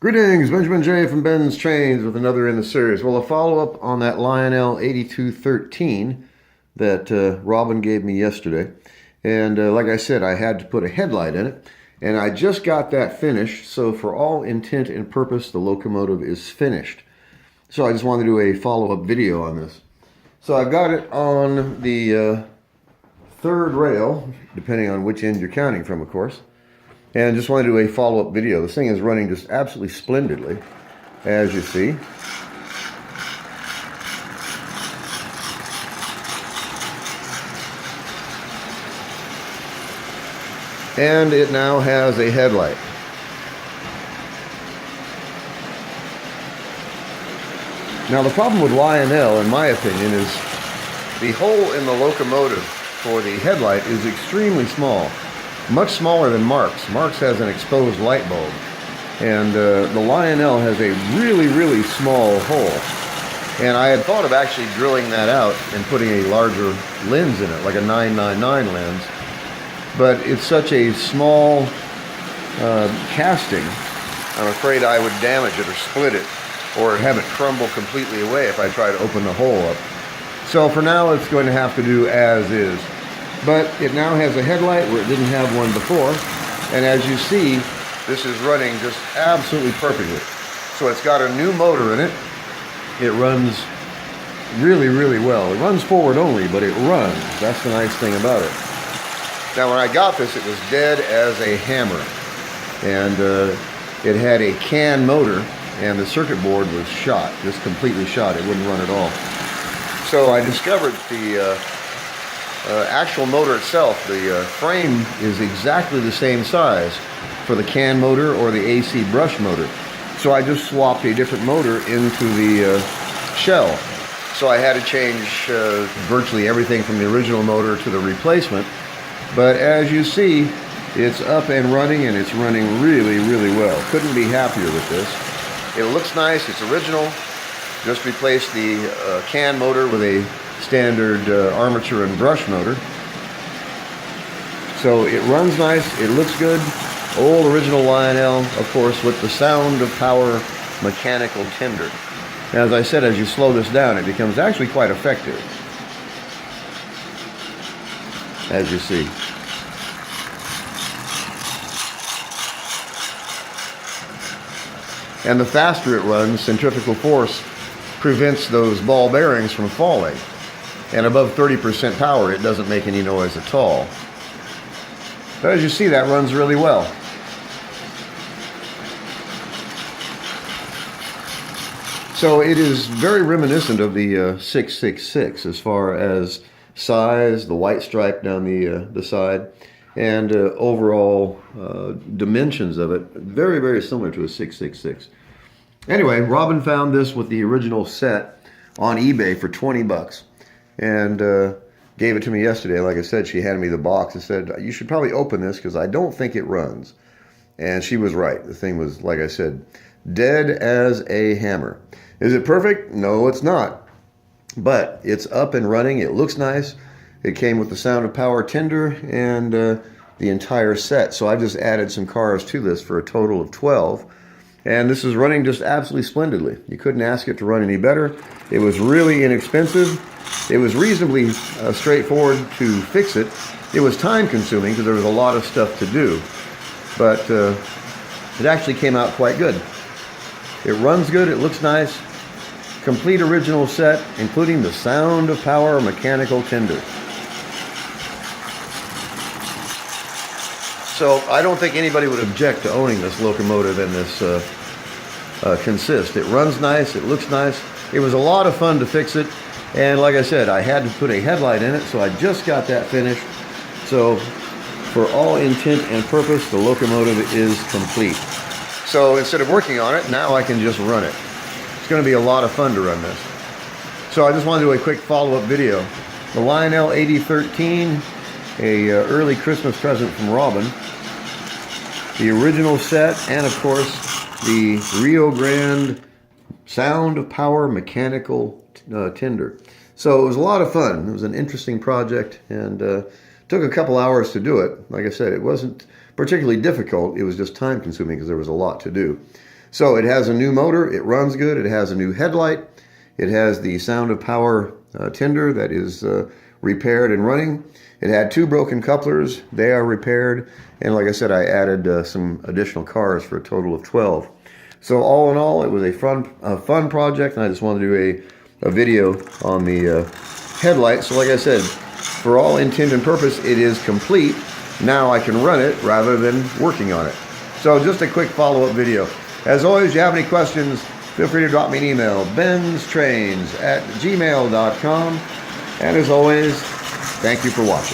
Greetings, Benjamin J. from BENZTRAINZ with another in the series. Well, a follow-up on that Lionel 8213 that Robin gave me yesterday. And like I said, I had to put a headlight in it. And I just got that finished, so for all intent and purpose, the Locomotive is finished. So I just wanted to do a follow-up video on this. So I've got it on the third rail, depending on which end you're counting from, of course. And just wanted to do a follow-up video. This thing is running just absolutely splendidly, as you see. And it now has a headlight. Now the problem with Lionel, in my opinion, is the hole in the Locomotive for the headlight is extremely small. Much smaller than Mark's. Mark's has an exposed light bulb. And the Lionel has a really small hole. And I had thought of actually drilling that out and putting a larger lens in it, like a 999 lens. But it's such a small casting, I'm afraid I would damage it or split it or have it crumble completely away if I try to open the hole up. So for now it's going to have to do as is. But it now has a headlight where it didn't have one before. And as you see, this is running just absolutely perfectly. So it's got a new motor in it. It runs really well. It runs forward only, but it runs. That's the nice thing about it. Now when I got this, it was dead as a hammer. And it had a can motor, and the circuit board was shot, just completely shot. It wouldn't run at all. So I discovered the actual motor itself, the frame is exactly the same size for the can motor or the AC brush motor. So I just swapped a different motor into the shell. So I had to change virtually everything from the original motor to the replacement. But as you see, it's up and running, and it's running really well. Couldn't be happier with this. It looks nice, it's original. Just replaced the can motor with a standard armature and brush motor. So it runs nice, it looks good. Old original Lionel, of course, with the sound of power mechanical tender. As I said, as you slow this down, it becomes actually quite effective, as you see. And the faster it runs, centrifugal force prevents those ball bearings from falling. And above 30% power, it doesn't make any noise at all. But as you see, that runs really well. So it is very reminiscent of the 666 as far as size, the white stripe down the side, and overall dimensions of it. Very similar to a 666. Anyway, Robin found this with the original set on eBay for 20 bucks. And gave it to me yesterday. Like I said, she handed me the box and said, you should probably open this because I don't think it runs. And she was right. The thing was, like I said, dead as a hammer. Is it perfect? No, it's not. But it's up and running. It looks nice. It came with the sound of power tender and the entire set. So I just added some cars to this for a total of 12. And this is running just absolutely splendidly. You couldn't ask it to run any better. It was really inexpensive. It was reasonably straightforward to fix it. It was time consuming because there was a lot of stuff to do. But it actually came out quite good. It runs good, it looks nice. Complete original set, including the sound of power mechanical tender. So I don't think anybody would object to owning this Locomotive and this consist. It runs nice, it looks nice. It was a lot of fun to fix it. And like I said, I had to put a headlight in it, so I just got that finished. So for all intent and purpose, the Locomotive is complete. So instead of working on it, now I can just run it. It's going to be a lot of fun to run this. So I just wanted to do a quick follow-up video. The Lionel 8013, a early Christmas present from Robin. The original set, and of course, the Rio Grande sound of power mechanical tender. So it was a lot of fun. It was an interesting project, and took a couple hours to do it. Like I said, it wasn't particularly difficult. It was just time consuming because there was a lot to do. So it has a new motor, it runs good, it has a new headlight, it has the Sound of Power tender that is repaired and running. It had 2 broken couplers, they are repaired, and like I said, I added some additional cars for a total of 12. So all in all, it was a fun project, and I just wanted to do a video on the headlight. So like I said, for all intent and purpose, it is complete. Now I can run it rather than working on it. So just a quick follow-up video. As always, if you have any questions, feel free to drop me an email, BENZTRAINZ@gmail.com. And as always, thank you for watching.